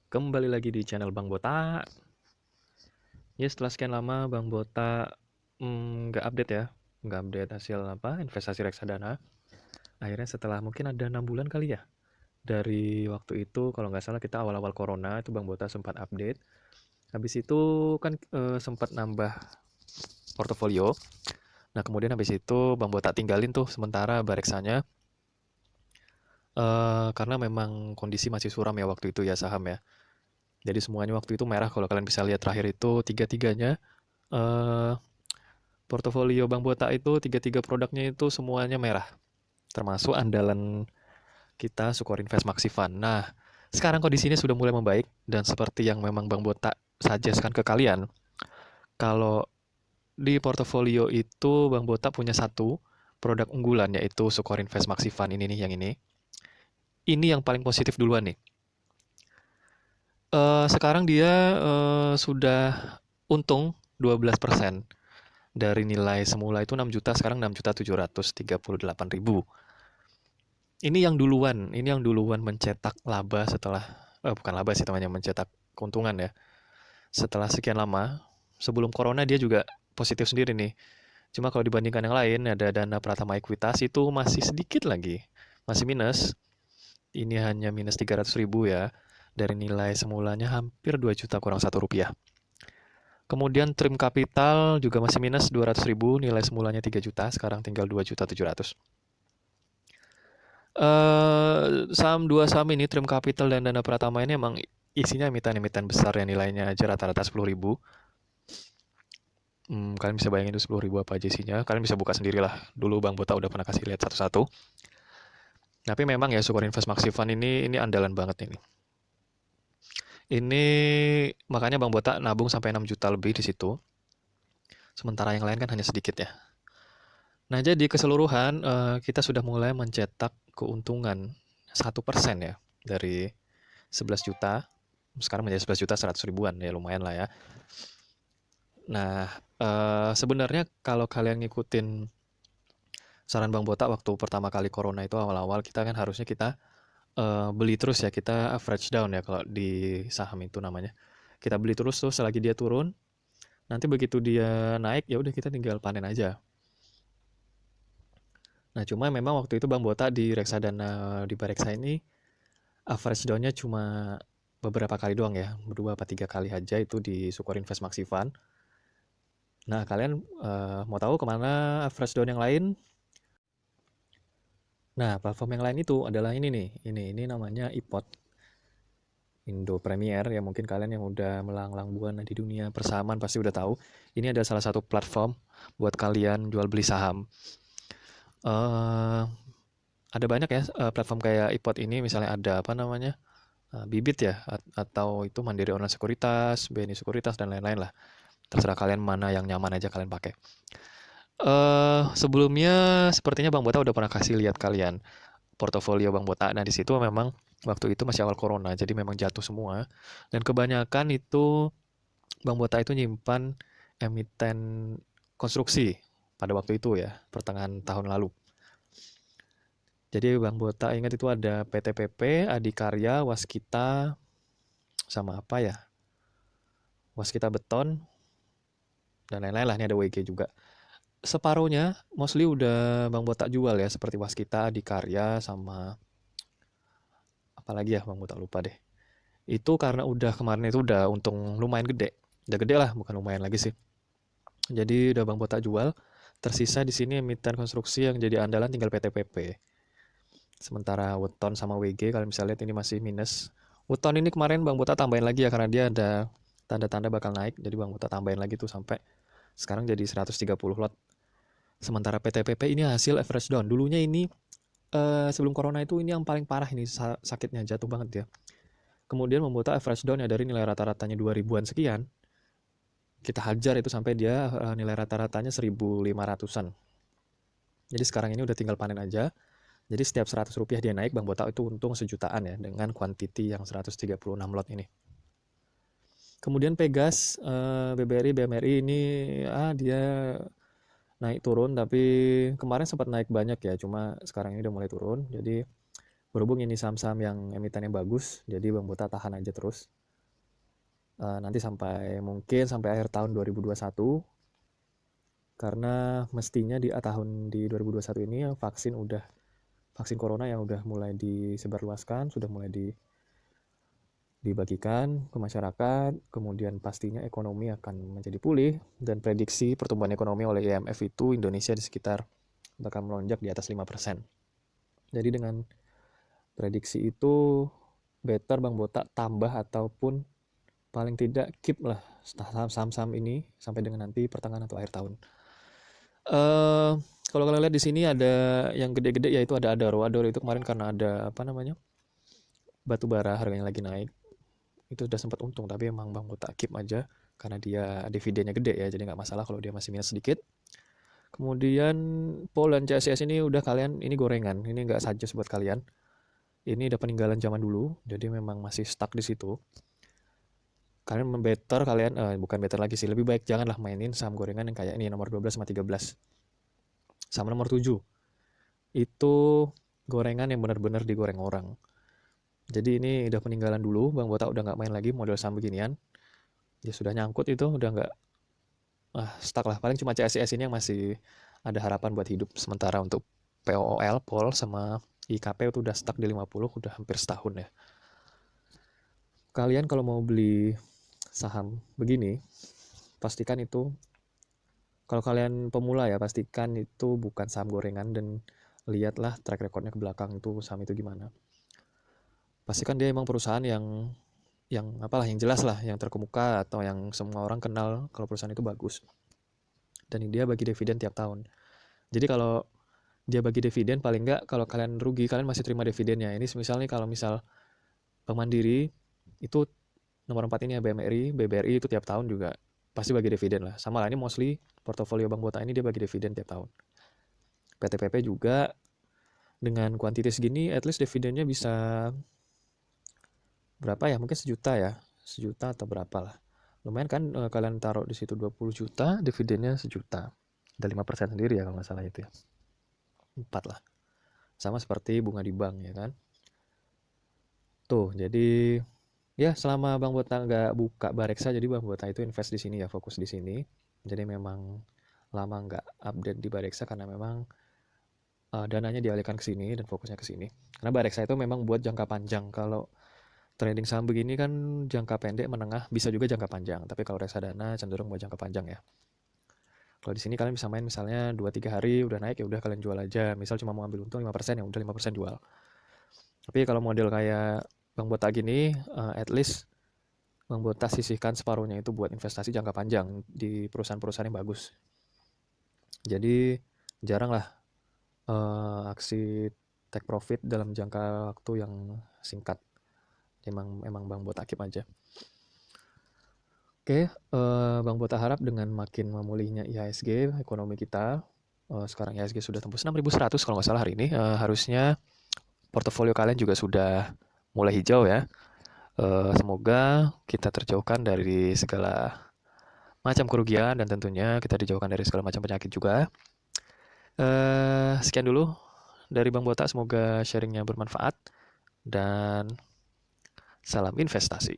Kembali lagi di channel Bang Bota. Ya setelah sekian lama Bang Bota nggak update ya, nggak update hasil investasi reksadana. Akhirnya setelah mungkin ada 6 bulan kali ya, dari waktu itu kalau nggak salah kita awal-awal corona itu Bang Bota sempat update. Habis itu kan sempat nambah portofolio. Nah kemudian habis itu Bang Bota tinggalin tuh sementara bareksanya, karena memang kondisi masih suram ya waktu itu ya saham ya. Jadi semuanya waktu itu merah, kalau kalian bisa lihat terakhir itu tiga-tiganya. eh Portofolio Bang Bota itu tiga-tiga produknya itu semuanya merah, termasuk andalan kita Sukor Invest Maxi Fund. Nah, sekarang kondisinya sudah mulai membaik dan seperti yang memang Bang Bota suggest-kan ke kalian, kalau di portofolio itu Bang Bota punya satu produk unggulan yaitu Sukor Invest Maxi Fund ini nih, yang ini. Ini yang paling positif duluan nih. Sekarang dia sudah untung 12%. Dari nilai semula itu 6 juta, sekarang 6.738.000. Ini yang duluan mencetak laba setelah, bukan laba sih namanya, mencetak keuntungan ya. Setelah sekian lama, sebelum corona dia juga positif sendiri nih. Cuma kalau dibandingkan yang lain, ada Dana Pratama Ekuitas itu masih sedikit lagi, masih minus. Ini hanya minus 300.000 ya, dari nilai semulanya hampir 2 juta kurang Rp1. Kemudian Trim Capital juga masih minus 200.000, nilai semulanya 3 juta, sekarang tinggal 2.700.000. Saham dua saham ini, Trim Capital dan Dana Pratama ini emang isinya emiten-emiten besar ya, nilainya aja rata-rata 10.000. Kalian bisa bayangin itu 10.000 apa aja isinya. Kalian bisa buka sendiri lah. Dulu Bang Bota udah pernah kasih lihat satu-satu. Tapi memang ya Sukor Invest Maxi Fund ini andalan banget ini. Ini makanya Bang Bota nabung sampai 6 juta lebih di situ. Sementara yang lain kan hanya sedikit ya. Nah, jadi keseluruhan kita sudah mulai mencetak keuntungan 1% ya, dari 11 juta sekarang menjadi 11 juta 100 ribuan, ya lumayan lah ya. Nah, sebenarnya kalau kalian ngikutin saran Bang Bota waktu pertama kali corona itu awal-awal, kita kan harusnya kita beli terus ya, kita average down ya kalau di saham itu namanya. Kita beli terus tuh selagi dia turun, nanti begitu dia naik ya udah kita tinggal panen aja. Nah, cuma memang waktu itu Bang Bota di reksadana di Bareksa ini average down-nya cuma beberapa kali doang ya, berdua apa tiga kali aja itu di Sukor Invest Maxi Fund. Nah, kalian mau tahu kemana average down yang lain? Nah, platform yang lain itu adalah ini nih, ini namanya iPod, Indo Premier ya, mungkin kalian yang udah melanglang buana di dunia persahaman pasti udah tahu. Ini ada salah satu platform buat kalian jual beli saham. Eh ada banyak ya platform kayak iPod ini, misalnya ada apa namanya? Bibit ya, atau itu Mandiri Online Sekuritas, BNI Sekuritas dan lain-lain lah. Terserah kalian mana yang nyaman aja kalian pakai. Sebelumnya sepertinya Bang Bota udah pernah kasih lihat kalian portofolio Bang Bota. Nah, di situ memang waktu itu masih awal corona, jadi memang jatuh semua. Dan kebanyakan itu Bang Bota itu nyimpan emiten konstruksi pada waktu itu ya, pertengahan tahun lalu. Jadi Bang Bota ingat itu ada PTPP, Adikarya, Waskita, sama apa ya? Waskita Beton, dan lain-lain lah. Ini ada WG juga. Separuhnya mostly udah Bang Bota jual ya, seperti Waskita, Adikarya, sama apalagi ya Bang Bota lupa deh. Itu karena udah kemarin itu udah untung lumayan gede. Udah gede lah, bukan lumayan lagi sih. Jadi udah Bang Bota jual. Tersisa di sini emiten konstruksi yang jadi andalan tinggal PTPP. Sementara Weton sama WG kalian bisa lihat ini masih minus. Weton ini kemarin Bang Bota tambahin lagi ya, karena dia ada tanda-tanda bakal naik. Jadi Bang Bota tambahin lagi tuh sampai sekarang jadi 130 lot. Sementara PTPP ini hasil average down. Dulunya ini sebelum corona itu ini yang paling parah, ini sakitnya jatuh banget ya. Kemudian membuat average down ya, dari nilai rata-ratanya 2000-an sekian, kita hajar itu sampai dia nilai rata-ratanya 1500-an. Jadi sekarang ini udah tinggal panen aja. Jadi setiap Rp100 dia naik, Bang Bota itu untung sejutaan ya, dengan quantity yang 136 lot ini. Kemudian Pegas, BBRI, BMRI ini dia naik turun, tapi kemarin sempat naik banyak ya, cuma sekarang ini udah mulai turun. Jadi Berhubung ini saham-saham yang emitennya bagus, jadi Bang Bota tahan aja terus. Nanti mungkin sampai akhir tahun 2021, karena mestinya di tahun di 2021 ini vaksin corona yang udah mulai disebarluaskan, sudah mulai dibagikan ke masyarakat, kemudian pastinya ekonomi akan menjadi pulih, dan prediksi pertumbuhan ekonomi oleh IMF itu Indonesia di sekitar bakal melonjak di atas 5%. Jadi dengan prediksi itu better Bang Botak tambah ataupun paling tidak keep lah saham-saham ini sampai dengan nanti pertengahan atau akhir tahun. Kalau kalian lihat di sini ada yang gede-gede, yaitu ada Adaro. Adaro itu kemarin karena ada batu bara harganya lagi naik, itu udah sempat untung, tapi emang Bang Botak keep aja karena dia dividennya gede ya, jadi nggak masalah kalau dia masih minus sedikit. Kemudian Pol dan CSIS ini udah kalian, ini gorengan, ini nggak saja buat kalian. Ini udah peninggalan zaman dulu, jadi memang masih stuck di situ. Kalian bukan better lagi sih, lebih baik janganlah mainin saham gorengan yang kayak ini nomor 12 sama 13. Sama nomor 7. Itu gorengan yang benar-benar digoreng orang. Jadi ini udah peninggalan dulu, Bang Botak udah nggak main lagi model saham beginian. Dia sudah nyangkut itu, udah nggak stuck lah. Paling cuma CSIS ini yang masih ada harapan buat hidup sementara. Untuk POL, POL sama IKP itu udah stuck di 50, udah hampir setahun ya. Kalian kalau mau beli saham begini, pastikan itu, kalau kalian pemula ya, pastikan itu bukan saham gorengan, dan lihatlah track recordnya ke belakang itu saham itu gimana. Pastikan dia emang perusahaan yang jelas lah, yang terkemuka atau yang semua orang kenal kalau perusahaan itu bagus. Dan dia bagi dividen tiap tahun. Jadi kalau dia bagi dividen, paling nggak kalau kalian rugi, kalian masih terima dividennya. Ini misalnya kalau Bank Mandiri itu nomor 4 ini ya, BBRI itu tiap tahun juga pasti bagi dividen lah. Sama lah, ini mostly portofolio Bang Botak ini dia bagi dividen tiap tahun. PTPP juga dengan kuantitas segini, at least dividennya bisa berapa ya? Mungkin sejuta ya, sejuta atau berapa lah. Lumayan kan, kalian taruh di situ 20 juta, dividennya sejuta. Ada 5% sendiri ya kalau nggak salah itu ya. 4 lah. Sama seperti bunga di bank ya kan. Tuh, jadi ya selama Bang Botak nggak buka Bareksa, jadi Bang Botak itu invest di sini ya, fokus di sini. Jadi memang lama nggak update di Bareksa karena memang dananya dialihkan ke sini dan fokusnya ke sini. Karena Bareksa itu memang buat jangka panjang. Kalau trading saham begini kan jangka pendek, menengah, bisa juga jangka panjang. Tapi kalau reksadana cenderung buat jangka panjang ya. Kalau di sini kalian bisa main misalnya 2-3 hari udah naik ya udah kalian jual aja. Misal cuma mau ambil untung 5%, ya udah 5% jual. Tapi kalau model kayak Bang Botak gini, at least Bang Botak sisihkan separuhnya itu buat investasi jangka panjang di perusahaan-perusahaan yang bagus. Jadi jarang lah aksi take profit dalam jangka waktu yang singkat. Emang Bang Botak keep aja. Oke, Bang Botak harap dengan makin memulihnya IHSG ekonomi kita, sekarang IHSG sudah tembus 6.100 kalau nggak salah hari ini, harusnya portofolio kalian juga sudah mulai hijau ya. Semoga kita terjauhkan dari segala macam kerugian, dan tentunya kita dijauhkan dari segala macam penyakit juga. Sekian dulu dari Bang Botak, semoga sharingnya bermanfaat, dan salam investasi.